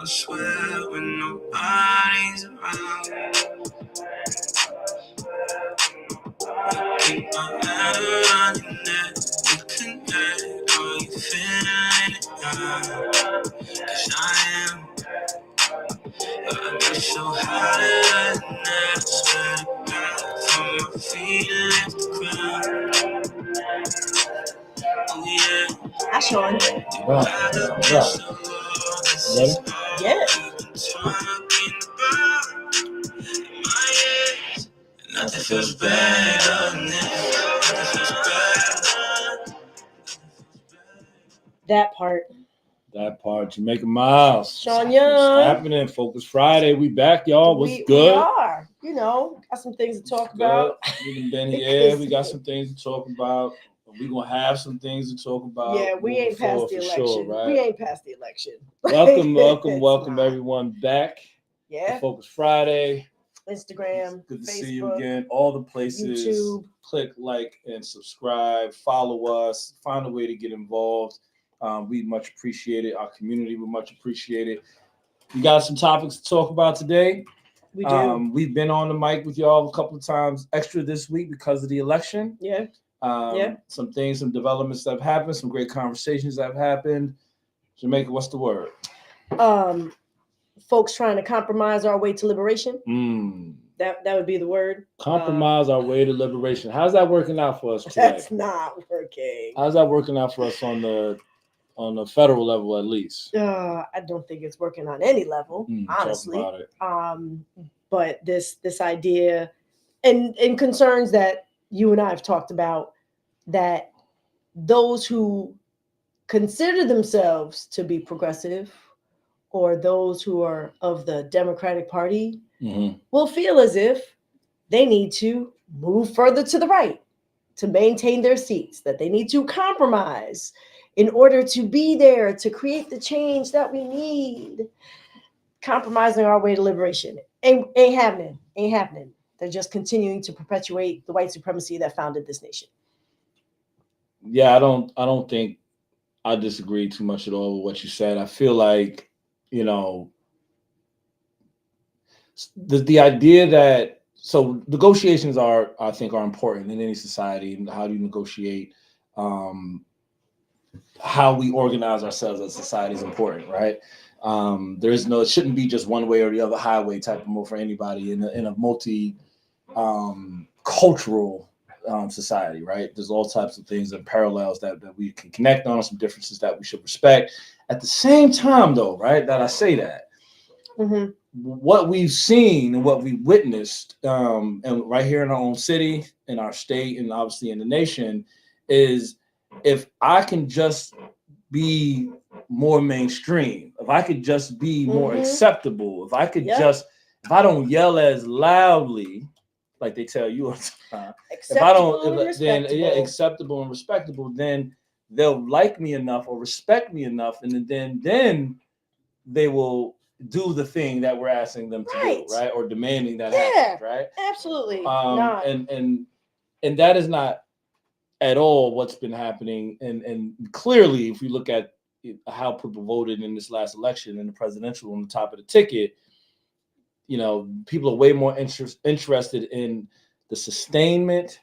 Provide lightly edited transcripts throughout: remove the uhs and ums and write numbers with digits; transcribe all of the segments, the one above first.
swear when nobody's around. Keep my hand on your neck, we connect. Are you feeling it now? 'Cause I am. I get so high tonight, I swear to God, from my feet left the ground. Oh yeah. Hi, Sean. Ready? Yeah. Nothing feels better. That part. That part. Jamaica Miles. Sean Young. What's happening? Focus Friday. We back, y'all. What's good? We are. You know, got some things to talk about. We've been here. We got some things to talk about. We're going to have some things to talk about. Yeah, we ain't past the election. Sure, right? We ain't past the election. Welcome everyone back. Yeah. To Focus Friday. Instagram, good to Facebook, see you again. All the places. YouTube. Click like and subscribe. Follow us. Find a way to get involved. We much appreciate it. Our community would much appreciate it. We got some topics to talk about today. We do. We've been on the mic with y'all a couple of times extra this week because of the election. Yeah. Some things, some developments that have happened, some great conversations that have happened. Jamaica, what's the word? Folks trying to compromise our way to liberation. That would be the word. Compromise our way to liberation. How's that working out for us today? That's not working. How's that working out for us on the federal level, at least? I don't think it's working on any level, honestly. Talk about it. But this idea and concerns that you and I have talked about, that those who consider themselves to be progressive or those who are of the Democratic Party will feel as if they need to move further to the right to maintain their seats, that they need to compromise in order to be there to create the change that we need. Compromising our way to liberation ain't happening. They're just continuing to perpetuate the white supremacy that founded this nation. Yeah, I don't think I disagree too much at all with what you said. I feel like, you know, the idea that negotiations are important in any society, and how do you negotiate, how we organize ourselves as a society is important, right? It shouldn't be just one way or the other highway type of move for anybody in a multi cultural society, right? There's all types of things and parallels that we can connect on, some differences that we should respect. At the same time, though, right, that I say that, what we've seen and what we witnessed, and right here in our own city, in our state, and obviously in the nation, is if I can just be more mainstream, if I could just be more acceptable, if I don't yell as loudly, like they tell you all the time, acceptable and respectable, then they'll like me enough or respect me enough, and then they will do the thing that we're asking them to do, right? Or demanding that happens, right? Absolutely. And that is not at all what's been happening. And clearly, if we look at how people voted in this last election and the presidential on the top of the ticket, you know, people are way more interested in the sustainment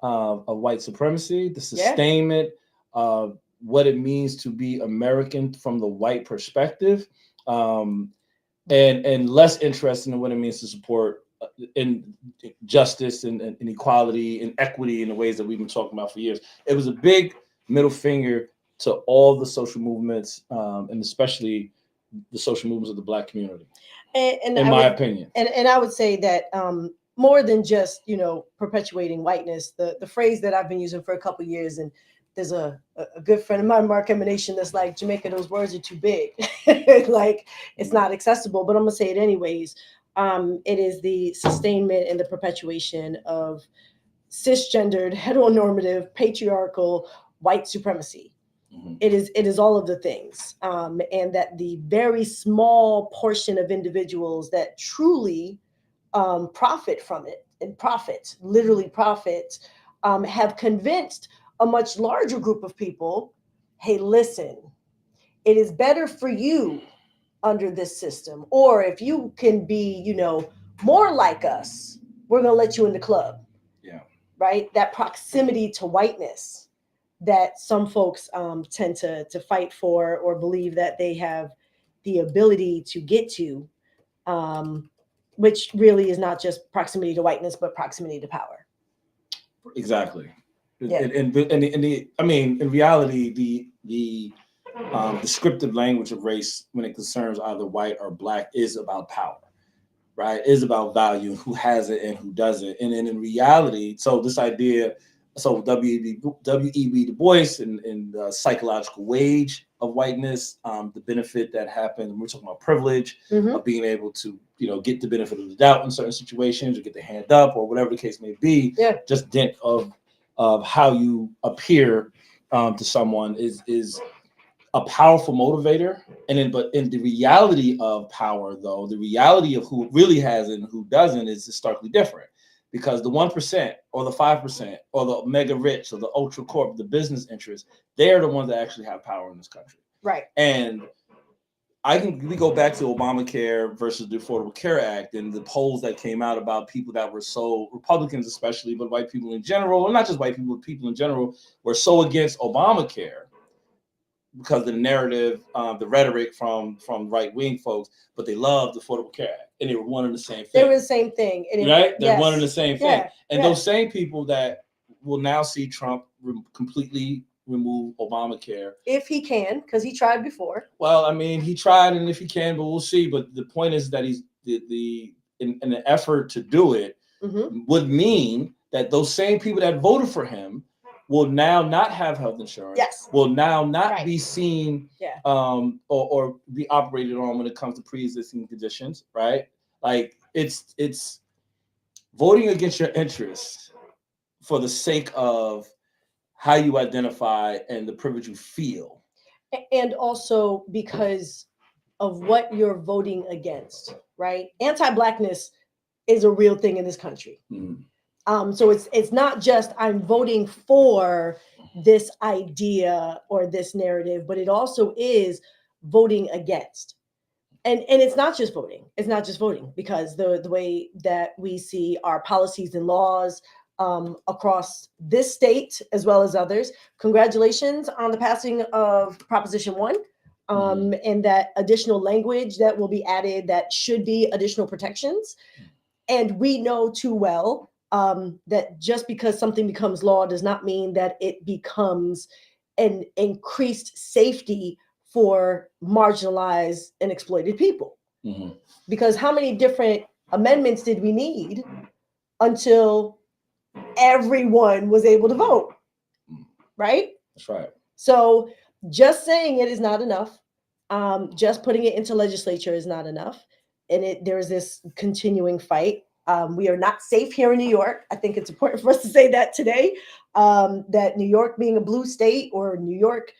of white supremacy, the sustainment of what it means to be American from the white perspective, and less interested in what it means to support in justice and equality and equity in the ways that we've been talking about for years. It was a big middle finger to all the social movements, and especially the social movements of the Black community, in my opinion. And I would say that more than just, perpetuating whiteness, the phrase that I've been using for a couple of years, and there's a good friend of mine, Mark Emanation, that's like, Jamaica, those words are too big. Like, it's not accessible, but I'm going to say it anyways. It is the sustainment and the perpetuation of cisgendered, heteronormative, patriarchal white supremacy. It is all of the things. And that the very small portion of individuals that truly profit from it, and literally profit, have convinced a much larger group of people, hey, listen, it is better for you under this system, or if you can be, more like us, we're going to let you in the club. Yeah. Right? That proximity to whiteness that some folks tend to fight for or believe that they have the ability to get to, um, which really is not just proximity to whiteness, but proximity to power. Exactly. Yeah. I mean, in reality, the descriptive language of race, when it concerns either white or black, is about power, right? Is about value, who has it and who doesn't. And then in reality, so this idea, so W.E.B. Du Bois and the psychological wage of whiteness, the benefit that happens, we're talking about privilege, Mm-hmm. of being able to, get the benefit of the doubt in certain situations, or get the hand up, or whatever the case may be. Yeah. Just dint of how you appear to someone is a powerful motivator. And then, but in the reality of power, though, the reality of who really has it and who doesn't is starkly different, because the 1% or the 5% or the mega rich or the ultra corp, the business interests, they're the ones that actually have power in this country. Right. And we go back to Obamacare versus the Affordable Care Act and the polls that came out about people that were so, Republicans especially, but white people in general, or not just white people, but people in general, were so against Obamacare because the narrative, the rhetoric from right wing folks, but they loved the Affordable Care Act, and they were one and the same thing. They were the same thing, and right? They're yes. one and the same thing. Yeah. And Yeah. those same people that will now see Trump completely remove Obamacare. If he can, because he tried before. Well, I mean, he tried, and if he can, but we'll see. But the point is that he's in an effort to do it Mm-hmm. would mean that those same people that voted for him will now not have health insurance. Yes. Will now not Right. be seen, Yeah. or be operated on when it comes to pre-existing conditions, right? Like it's voting against your interests for the sake of how you identify and the privilege you feel. And also because of what you're voting against, right? Anti-blackness is a real thing in this country. So it's not just I'm voting for this idea or this narrative, but it also is voting against. And it's not just voting. It's not just voting, because the way that we see our policies and laws across this state as well as others. Congratulations on the passing of Proposition 1. And that additional language that will be added that should be additional protections. And we know too well that just because something becomes law does not mean that it becomes an increased safety for marginalized and exploited people. Mm-hmm. Because how many different amendments did we need until everyone was able to vote? Right? That's right. So just saying it is not enough. Just putting it into legislature is not enough. And there is this continuing fight. We are not safe here in New York. I think it's important for us to say that today, that New York being a blue state, or New York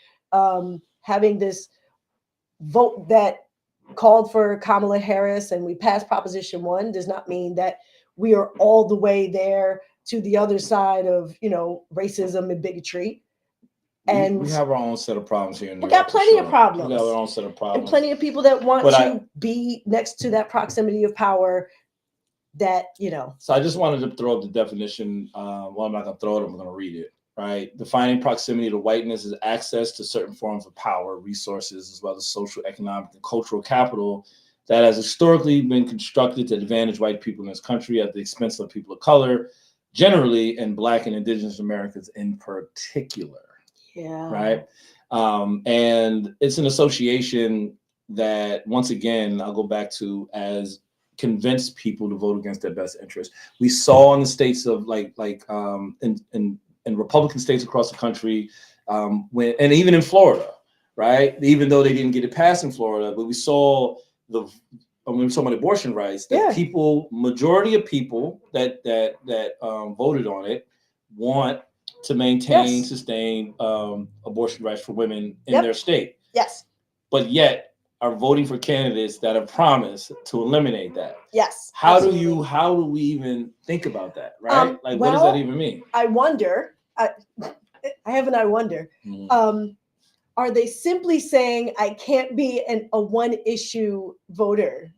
having this vote that called for Kamala Harris and we passed Proposition 1 does not mean that we are all the way there to the other side of, racism and bigotry. And we have our own set of problems here in New we York. got plenty of problems. We got our own set of problems. And plenty of people that want to be next to that proximity of power that, So I just wanted to throw up the definition. Well, I'm not going to throw it. I'm going to read it. Right. Defining proximity to whiteness is access to certain forms of power, resources, as well as social, economic, and cultural capital that has historically been constructed to advantage white people in this country at the expense of people of color, generally, and Black and Indigenous Americans in particular. Yeah. Right. And it's an association that, once again, I'll go back to as convinced people to vote against their best interest. We saw in the states of in Republican states across the country, and even in Florida, right? Even though they didn't get it passed in Florida, but we saw when we were talking about abortion rights, that majority of people that voted on it want to maintain, sustain abortion rights for women in their state. Yes. But yet are voting for candidates that have promised to eliminate that. Yes. How do we even think about that, right? What does that even mean? I wonder. I have an I wonder. Mm-hmm. Are they simply saying I can't be a one issue voter?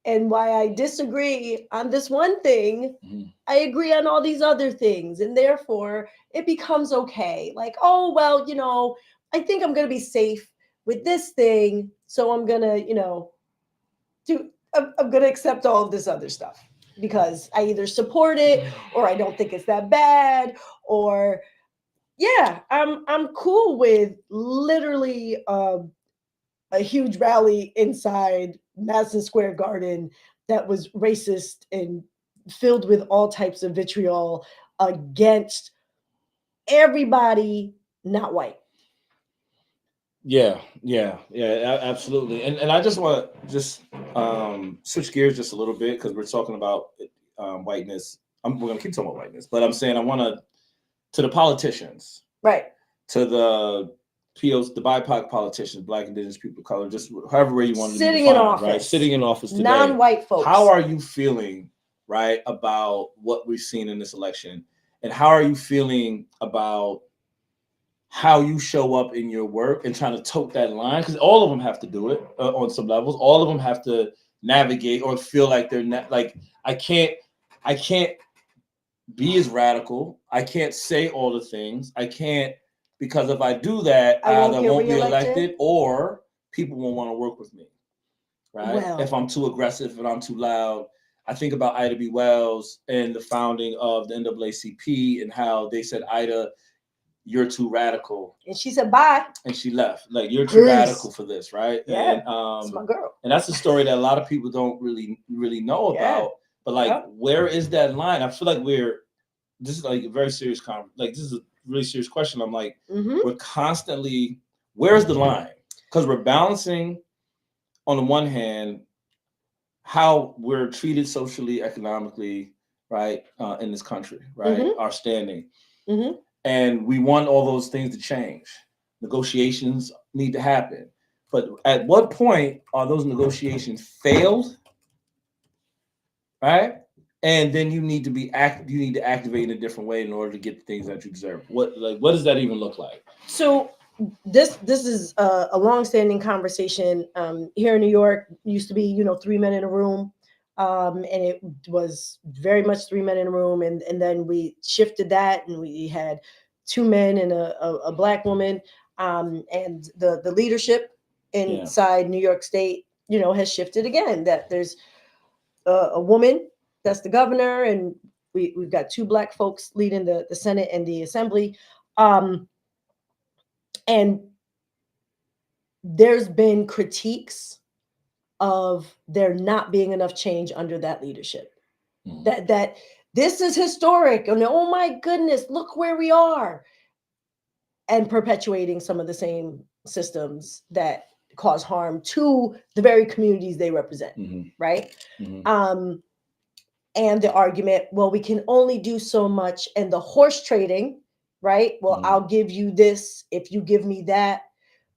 And why I disagree on this one thing, Mhm. I agree on all these other things. And therefore, it becomes okay. Like, oh, well, I think I'm going to be safe with this thing. So I'm going to, I'm going to accept all of this other stuff because I either support it or I don't think it's that bad, or yeah, I'm cool with literally a huge rally inside Madison Square Garden that was racist and filled with all types of vitriol against everybody not white. Absolutely. And I just want to just switch gears just a little bit because we're talking about whiteness. We're gonna keep talking about whiteness, but I'm saying I want to the politicians, Right. to the POs, the BIPOC politicians, Black, Indigenous people of color, just however way you want to Sitting in define, right? office. Sitting in office today. Non-white folks. How are you feeling, right, about what we've seen in this election, and how are you feeling about how you show up in your work and trying to tote that line? Because all of them have to do it on some levels. All of them have to navigate or feel like they're not like I can't be as radical. I can't say all the things. I can't, because if I do that, I won't either get won't be reelected. elected or people won't want to work with me. Right? Well. If I'm too aggressive and I'm too loud. I think about Ida B. Wells and the founding of the NAACP and how they said, Ida, you're too radical. And she said, bye. And she left. Like, you're too radical for this, right? Yeah, and it's my girl. And that's a story that a lot of people don't really know about. But like, where is that line? I feel like this is like a very serious like this is a really serious question. I'm like, we're constantly, where's the line? Because we're balancing on the one hand how we're treated socially, economically, right, in this country, right, our standing, and we want all those things to change. Negotiations need to happen, but at what point are those negotiations failed, right? And then you need to activate in a different way in order to get the things that you deserve. What does that even look like? So this is a long-standing conversation here in New York. Used to be 3 men in a room, and it was very much 3 men in a room, and then we shifted that and we had 2 men and a Black woman, and the leadership inside New York State has shifted again, that there's a woman that's the governor, and we've got 2 Black folks leading the Senate and the Assembly, and there's been critiques of there not being enough change under that leadership. That this is historic, and oh my goodness, look where we are, and perpetuating some of the same systems that cause harm to the very communities they represent, right? And the argument, well, we can only do so much, and the horse trading, right? Well, I'll give you this if you give me that.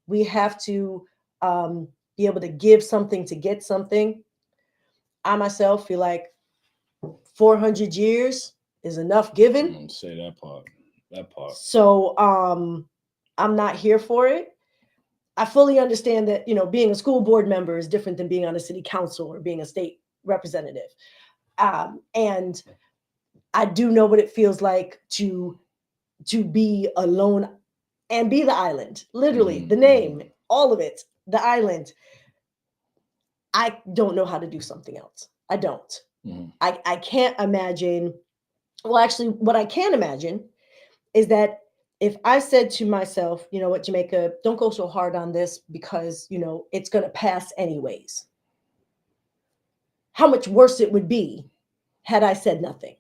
We have to be able to give something to get something. I myself feel like 400 years is enough given. Say that part. So I'm not here for it. I fully understand that, being a school board member is different than being on a city council or being a state representative. And I do know what it feels like to be alone and be the island. Literally, the name, all of it, the island. I don't know how to do something else. I don't. I can't imagine. Well, actually, what I can imagine is that if I said to myself, you know what, Jamaica, don't go so hard on this because, it's going to pass anyways. How much worse it would be had I said nothing.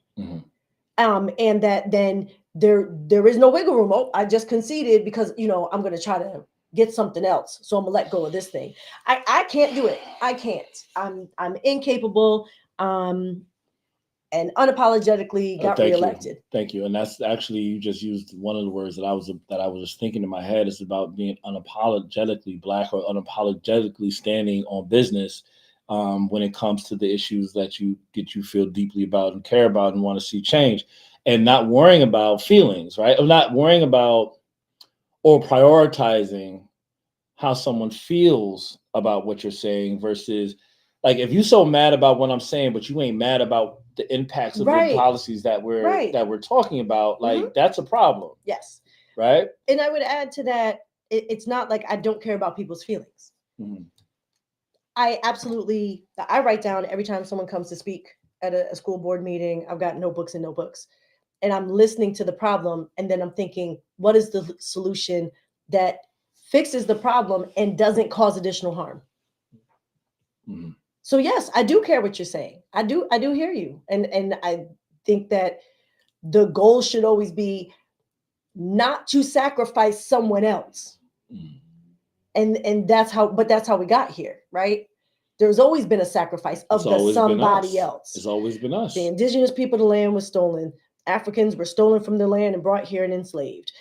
And that then there is no wiggle room. Oh, I just conceded because, I'm going to try to get something else. So I'm gonna let go of this thing. I can't do it. I can't. I'm incapable. And unapologetically got reelected. Thank you. And that's actually, you just used one of the words that I was just thinking in my head. Is about being unapologetically Black or unapologetically standing on business when it comes to the issues that you feel deeply about and care about and want to see change, and not worrying about feelings, right? Or not worrying about or prioritizing how someone feels about what you're saying versus like if you're so mad about what I'm saying, but you ain't mad about the impacts of the Right. policies Right. that we're talking about, hmm like that's a problem, Yes. right? And I would add to that, it's not like I don't care about people's feelings. Mm-hmm. I write down every time someone comes to speak at a school board meeting. I've got notebooks and notebooks, and I'm listening to the problem, and then I'm thinking, what is the solution that fixes the problem and doesn't cause additional harm? Mm-hmm. So yes, I do care what you're saying. I do hear you, and I think that the goal should always be not to sacrifice someone else. Mm-hmm. And that's how we got here, right? There's always been a sacrifice It's of the always been somebody us. else. It's always been The us. indigenous people of the land was stolen. Africans were stolen from the land and brought here and enslaved.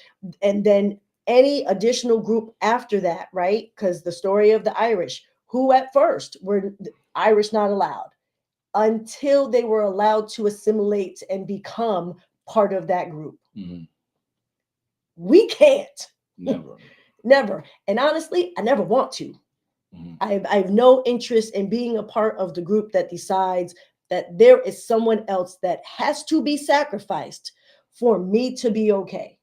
And then any additional group after that, right? Because the story of the Irish, who at first were Irish not allowed until they were allowed to assimilate and become part of that group. Mm-hmm. We can't. Never. Never. And honestly, I never want to. Mm-hmm. I have no interest in being a part of the group that decides that there is someone else that has to be sacrificed for me to be okay,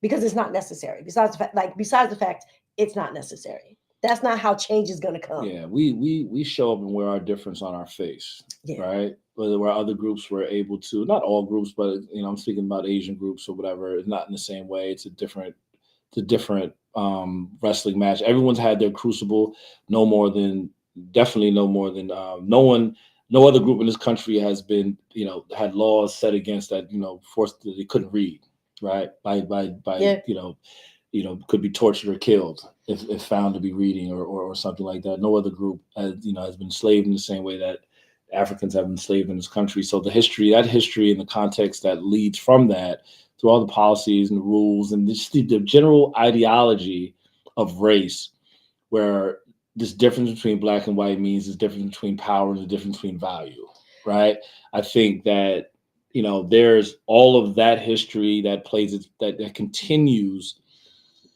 because it's not necessary. Besides the fact it's not necessary. That's not how change is going to come. Yeah, we show up and wear our difference on our face, Yeah. right? Where other groups were able to, not all groups, but I'm speaking about Asian groups or whatever. It's not in the same way. It's a different wrestling match. Everyone's had their crucible. No more than definitely no more than no one. No other group in this country has been had laws set against that forced that they couldn't read, right? By Yeah. could be tortured or killed if found to be reading or something like that. No other group has been enslaved in the same way that Africans have been enslaved in this country. So that history and the context that leads from that through all the policies and the rules and just the general ideology of race, where this difference between black and white means this difference between power and the difference between value, right? I think that there's all of that history that that continues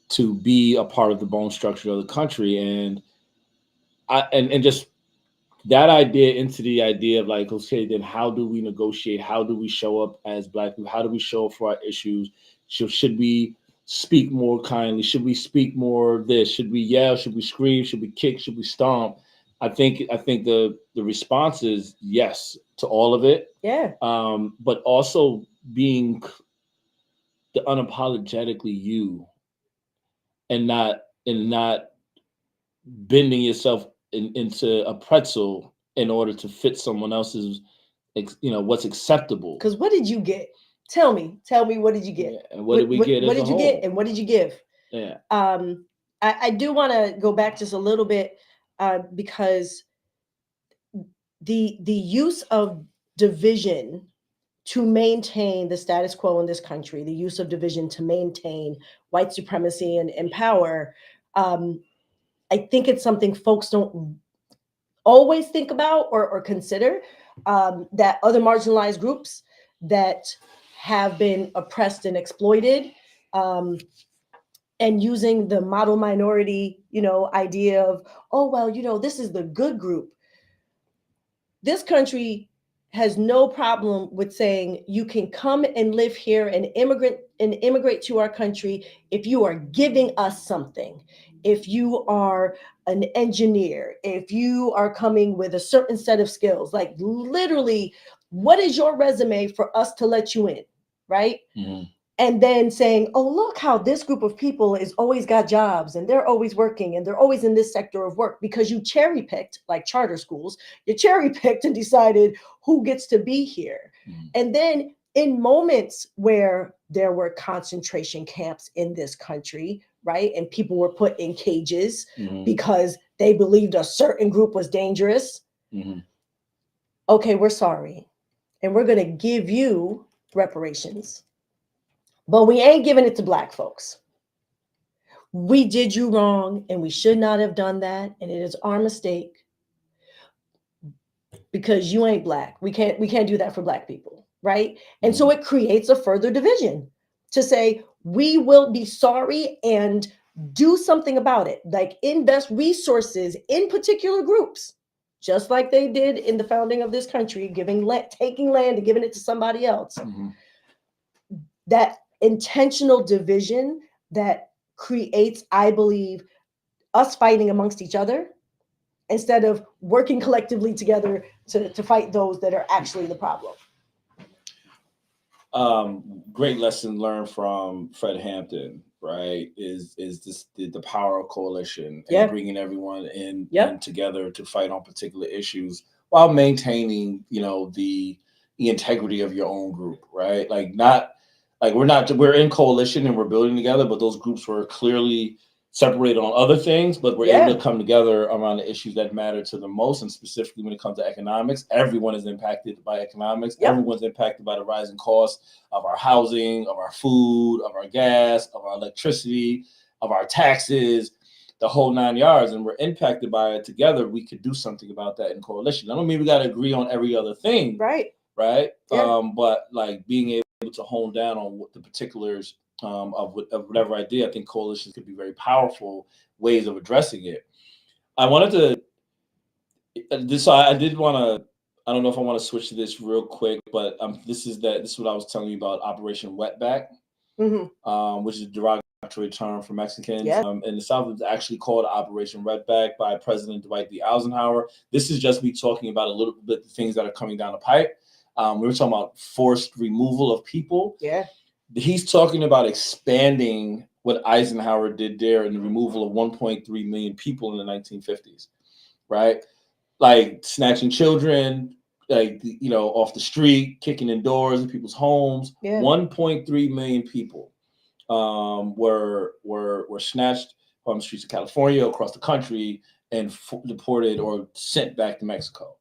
to be a part of the bone structure of the country, and just that idea into the idea of like, okay, then how do we negotiate? How do we show up as black people? How do we show up for our issues? Should we speak more kindly? Should we speak more this? Should we yell? Should we scream? Should we kick? Should we stomp? I think the response is yes to all of it. Yeah. But also being the unapologetically you, and not bending yourself into a pretzel in order to fit someone else's what's acceptable. Because what did you get? Tell me, what did you get? Yeah, and what did we get What as a did you get, whole? and what did you give? Yeah. um I do want to go back just a little bit, because the use of division to maintain the status quo in this country, the use of division to maintain white supremacy and power, um, I think it's something folks don't always think about or consider, that other marginalized groups that have been oppressed and exploited, um, and using the model minority, idea of, oh, well, this is the good group. This country has no problem with saying you can come and live here and immigrate to our country if you are giving us something, if you are an engineer, if you are coming with a certain set of skills, like literally, what is your resume for us to let you in, right? Mm-hmm. And then saying, oh, look how this group of people is always got jobs and they're always working and they're always in this sector of work, because you cherry picked, like charter schools, you cherry picked and decided who gets to be here. Mm-hmm. And then in moments where there were concentration camps in this country, right, and people were put in cages Mm-hmm. because they believed a certain group was dangerous. Mm-hmm. Okay, we're sorry. And we're going to give you reparations. But we ain't giving it to black folks. We did you wrong and we should not have done that. And it is our mistake because you ain't black. We can't do that for black people. Right. And Mm-hmm. so it creates a further division to say, we will be sorry and do something about it. Like invest resources in particular groups, just like they did in the founding of this country, taking land and giving it to somebody else. Mm-hmm. That intentional division that creates, I believe, us fighting amongst each other instead of working collectively together to fight those that are actually the problem. Great lesson learned from Fred Hampton, right? Is this the power of coalition and Yeah. bringing everyone in Yep. and together to fight on particular issues while maintaining, the integrity of your own group, right? Like not like we're in coalition and we're building together, but those groups were clearly separated on other things, but we're able Yeah. to come together around the issues that matter to the most. And specifically when it comes to economics, everyone is impacted by economics. Yep. Everyone's impacted by the rising costs of our housing, of our food, of our gas, of our electricity, of our taxes, the whole 9 yards. And we're impacted by it together. We could do something about that in coalition. I don't mean we got to agree on every other thing, Right. right? Yeah. But like being able to hone down on what the particulars of whatever idea, I think coalitions could be very powerful ways of addressing it. I wanted I did want to. I don't know if I want to switch to this real quick, but this is what I was telling you about Operation Wetback, which is a derogatory term for Mexicans. Yeah. In the South, it's actually called Operation Wetback by President Dwight D. Eisenhower. This is just me talking about a little bit the things that are coming down the pipe. We were talking about forced removal of people. Yeah. He's talking about expanding what Eisenhower did there in the removal of 1.3 million people in the 1950s, right? Like snatching children, off the street, kicking in doors in people's homes. Yeah. 1.3 million people were snatched from the streets of California, across the country, and deported or sent back to Mexico.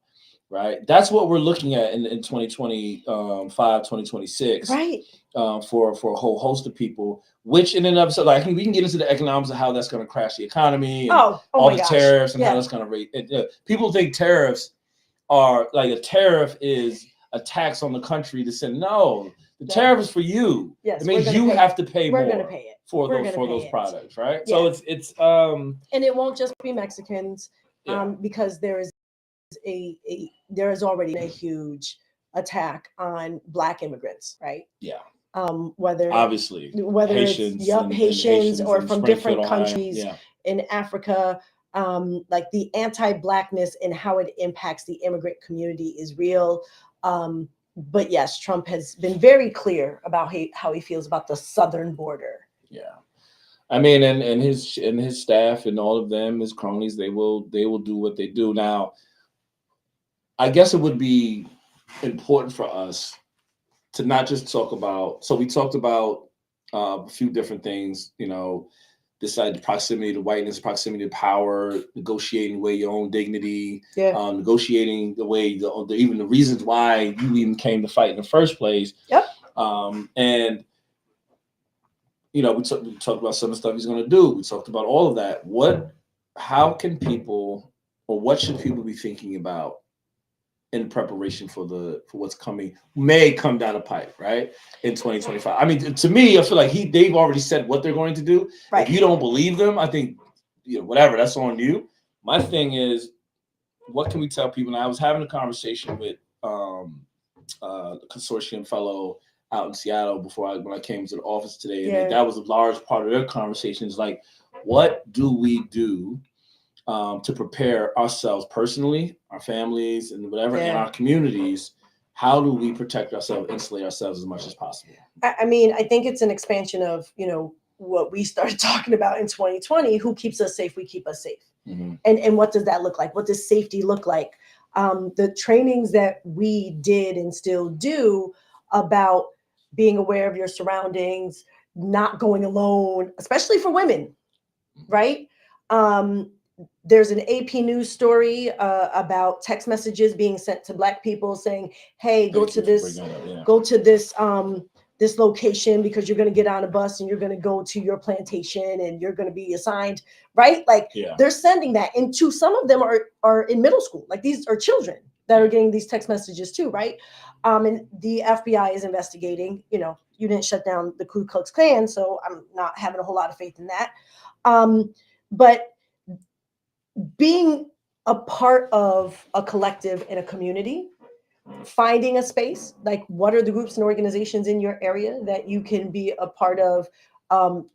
Right, that's what we're looking at in 2025, 2026. Right. For a whole host of people, which in and of itself, like we can get into the economics of how that's going to crash the economy and Oh all my the gosh. tariffs and how Yeah. that's going to rate. People think tariffs are like a tariff is a tax on the country to say no. The No. tariff is for you. Yes, It means we're gonna you pay have to pay We're gonna more pay it. for We're gonna those pay it. products, right? Yeah. So it's And it won't just be Mexicans, yeah. because there is already a huge attack on Black immigrants, right? Yeah. Whether Obviously Haitians, and Haitians or in from Springfield, different Ohio. countries Yeah. in Africa, like the anti-Blackness and how it impacts the immigrant community is real. But yes, Trump has been very clear about how he feels about the southern border. Yeah. I mean, and his staff and all of them, his cronies, they will do what they do. Now, I guess it would be important for us to not just talk about. So we talked about a few different things. This proximity to whiteness, proximity to power, negotiating away your own dignity, Yeah. negotiating the way even the reasons why you even came to fight in the first place. Yep. And we talked about some of the stuff he's going to do. We talked about all of that. How can people, or what should people be thinking about in preparation for what's coming, may come down the pipe, right, in 2025? I mean, to me, I feel like they've already said what they're going to do. Right. If you don't believe them, I think, whatever, that's on you. My thing is, what can we tell people? Now, I was having a conversation with a consortium fellow out in Seattle when I came to the office today, and that was a large part of their conversation. Is like, what do we do to prepare ourselves personally, our families, and whatever, and our communities? How do we protect ourselves, insulate ourselves as much as possible? I mean, I think it's an expansion of what we started talking about in 2020. Who keeps us safe? We keep us safe. Mm-hmm. And what does that look like? What does safety look like? The trainings that we did and still do about being aware of your surroundings, not going alone, especially for women, right? There's an AP News story about text messages being sent to Black people saying, "Hey, go to this this location because you're going to get on a bus and you're going to go to your plantation and you're going to be assigned," right? Like they're sending that. And some of them are in middle school. Like these are children that are getting these text messages too, right? And the FBI is investigating. You didn't shut down the Ku Klux Klan, so I'm not having a whole lot of faith in that. But being a part of a collective in a community, finding a space, like what are the groups and organizations in your area that you can be a part of,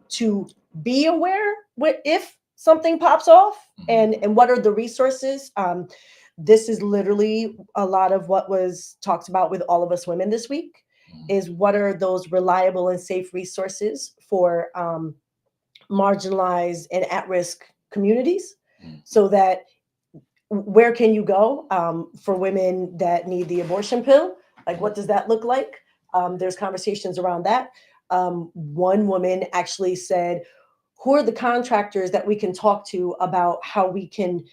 to be aware if something pops off, and what are the resources. This is literally a lot of what was talked about with All of Us Women this week, is what are those reliable and safe resources for marginalized and at-risk communities, so that where can you go, for women that need the abortion pill? Like, what does that look like? There's conversations around that. One woman actually said, who are the contractors that we can talk to about how we can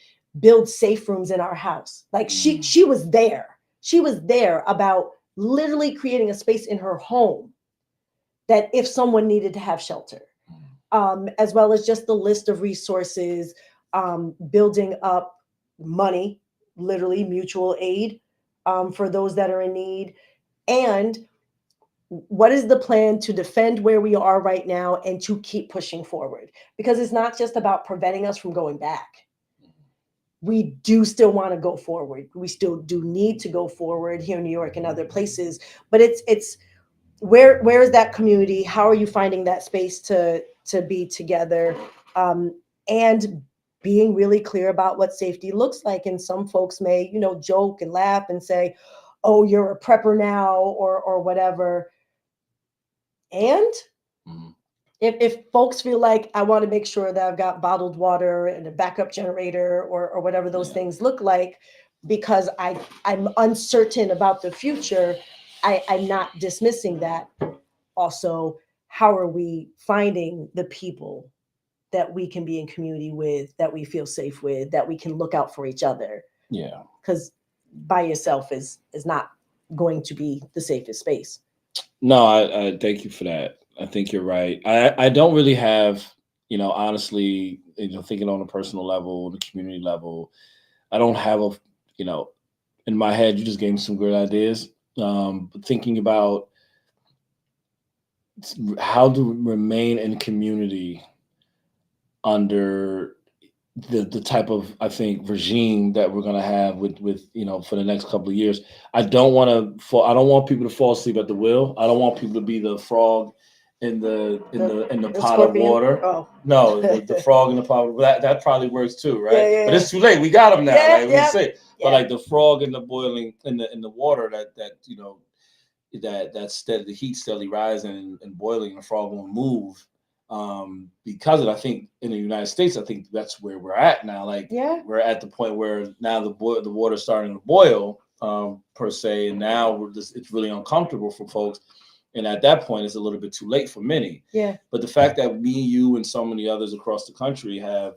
build safe rooms in our house? Like, she was there. She was there about literally creating a space in her home that if someone needed to have shelter, as well as just the list of resources, building up money, literally mutual aid, for those that are in need. And what is the plan to defend where we are right now and to keep pushing forward? Because it's not just about preventing us from going back. We do still want to go forward. We still do need to go forward here in New York and other places. But it's where is that community? How are you finding that space to be together, and being really clear about what safety looks like? And some folks may, joke and laugh and say, oh, you're a prepper now, or whatever. And if folks feel like, I want to make sure that I've got bottled water and a backup generator, or whatever those things look like, because I'm uncertain about the future, I'm not dismissing that. Also, how are we finding the people that we can be in community with, that we feel safe with, that we can look out for each other? Yeah. Because by yourself is not going to be the safest space. No, I thank you for that. I think you're right. I don't really have, honestly, thinking on a personal level, the community level, I don't have in my head, you just gave me some great ideas. But thinking about how to remain in community under the type of, I think, regime that we're going to have with for the next couple of years. I don't want people to fall asleep at the wheel. I don't want people to be the frog in the pot of scorpion? water. Oh. No, the frog in the pot. That probably works too, right? Yeah, yeah, But it's too late. We got them now. Yeah, Like we yeah, say, yeah. but like the frog in the boiling in the water that steady, the heat steadily rising and boiling, the frog won't move. Because of, I think in the United States, I think that's where we're at now. Like, we're at the point where now the water's starting to boil, per se, and now it's really uncomfortable for folks. And at that point, it's a little bit too late for many. Yeah. But the fact that me, you, and so many others across the country have,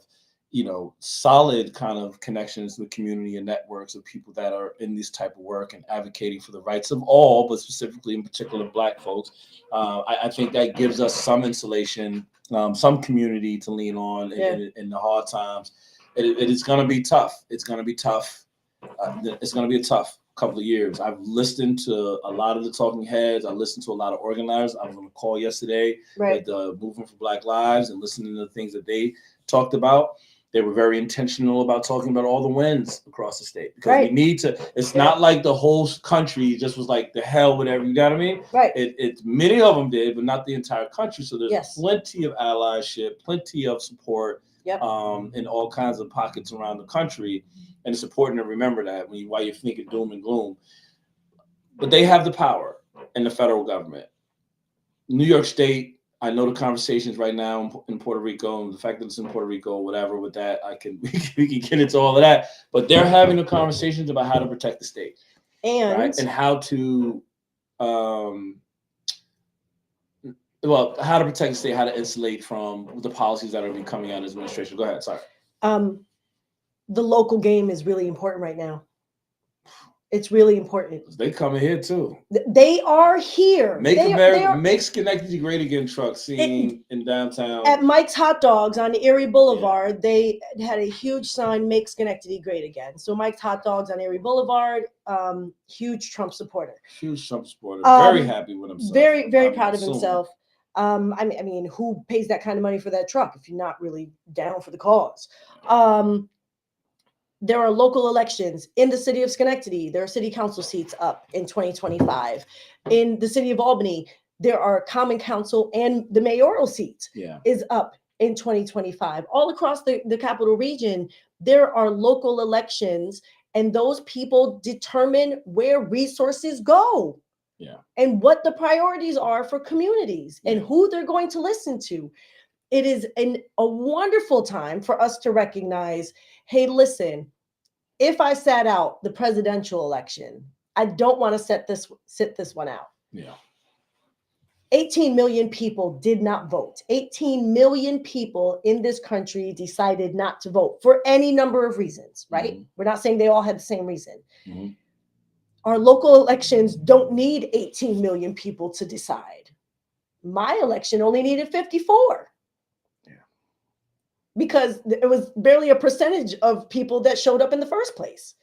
solid kind of connections with community and networks of people that are in this type of work and advocating for the rights of all, but specifically in particular Black folks, I think that gives us some insulation, some community to lean on in the hard times. It is going to be tough. It's going to be tough. It's going to be a tough couple of years. I've listened to a lot of the talking heads. I listened to a lot of organizers. I was on a call yesterday with the Movement for Black Lives and listening to the things that they talked about. They were very intentional about talking about all the wins across the state, because we need to. It's not like the whole country just was like, the hell with everything. You know what I mean? Right. It many of them did, but not the entire country. So there's plenty of allyship, plenty of support, in all kinds of pockets around the country. And it's important to remember that while you're thinking doom and gloom. But they have the power in the federal government. New York State, I know the conversations right now in Puerto Rico, and the fact that it's in Puerto Rico, whatever. With that, we can get into all of that. But they're having the conversations about how to protect the state, and how to, how to protect the state, how to insulate from the policies that are coming out of this administration. Go ahead. Sorry. The local game is really important right now. It's really important. They coming here too. They are here. Make Schenectady great again truck scene in downtown. At Mike's Hot Dogs on Erie Boulevard, they had a huge sign, "Make Schenectady Great Again." So Mike's Hot Dogs on Erie Boulevard, huge Trump supporter. Huge Trump supporter. Very happy with himself. Very, very proud of himself. I mean, who pays that kind of money for that truck if you're not really down for the cause? There are local elections in the city of Schenectady. There are city council seats up in 2025. In the city of Albany, there are common council and the mayoral seat is up in 2025. All across the capital region, there are local elections, and those people determine where resources go. And what the priorities are for communities and who they're going to listen to. It is a wonderful time for us to recognize, hey, listen, if I sat out the presidential election, I don't want to sit this one out. 18 million people did not vote. 18 million people in this country decided not to vote for any number of reasons, right? We're not saying they all had the same reason. Our local elections don't need 18 million people to decide. My election only needed 54. Because it was barely a percentage of people that showed up in the first place.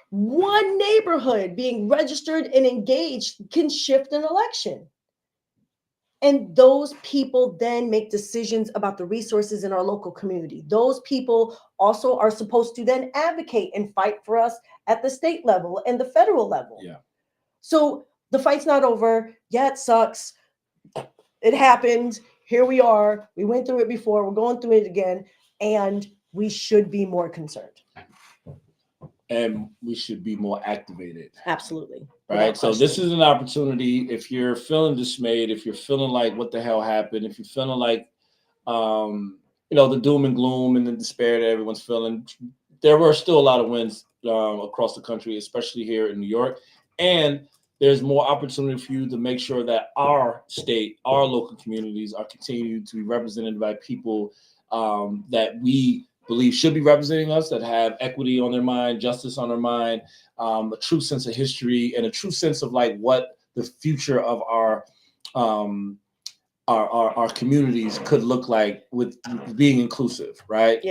One neighborhood being registered and engaged can shift an election. And those people then make decisions about the resources in our local community. Those people also are supposed to then advocate and fight for us at the state level and the federal level. So the fight's not over. Yeah, it sucks. It happened. Here we are. We went through it before. We're going through it again. And we should be more concerned. And we should be more activated. Absolutely. Right. So this is an opportunity. If you're feeling dismayed, if you're feeling like what the hell happened, if you're feeling like, the doom and gloom and the despair that everyone's feeling, there were still a lot of wins across the country, especially here in New York. And there's more opportunity for you to make sure that our state, our local communities are continuing to be represented by people that we believe should be representing us, that have equity on their mind, justice on their mind, a true sense of history, and a true sense of like what the future of our communities could look like with being inclusive, right?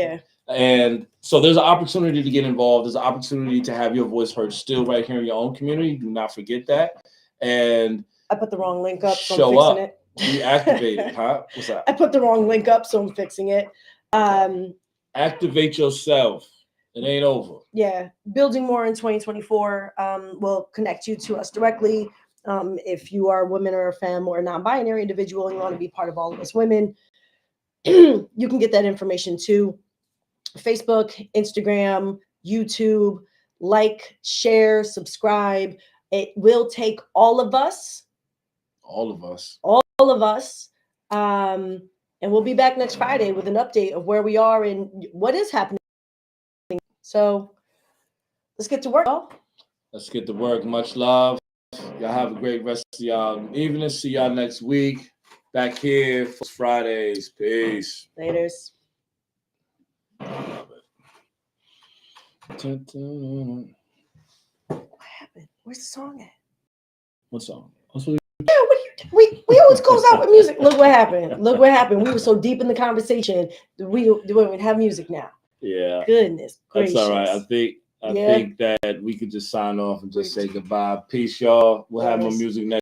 And so there's an opportunity to get involved. There's an opportunity to have your voice heard still right here in your own community. Do not forget that. And I put the wrong link up, so show I'm fixing up. it. Be activated, huh? What's that? I put the wrong link up, so I'm fixing it. Activate yourself. It ain't over. Yeah. Building More in 2024 will connect you to us directly. If you are a woman or a femme or a non-binary individual and you want to be part of All of Us Women, you can get that information too. Facebook, Instagram, YouTube, like, share, subscribe. It will take all of us. And we'll be back next Friday with an update of where we are and what is happening. So let's get to work, y'all. Let's get to work. Much love. Y'all have a great rest of y'all evening. See y'all next week. Back here for Fridays. Peace. Laters. What happened? Where's the song at? What song? Yeah, we always close out with music. Look what happened. Look what happened. We were so deep in the conversation that we don't even have music now. Yeah. Goodness gracious. That's all right. I think that we could just sign off and just say goodbye. Peace, y'all. We'll have more music next.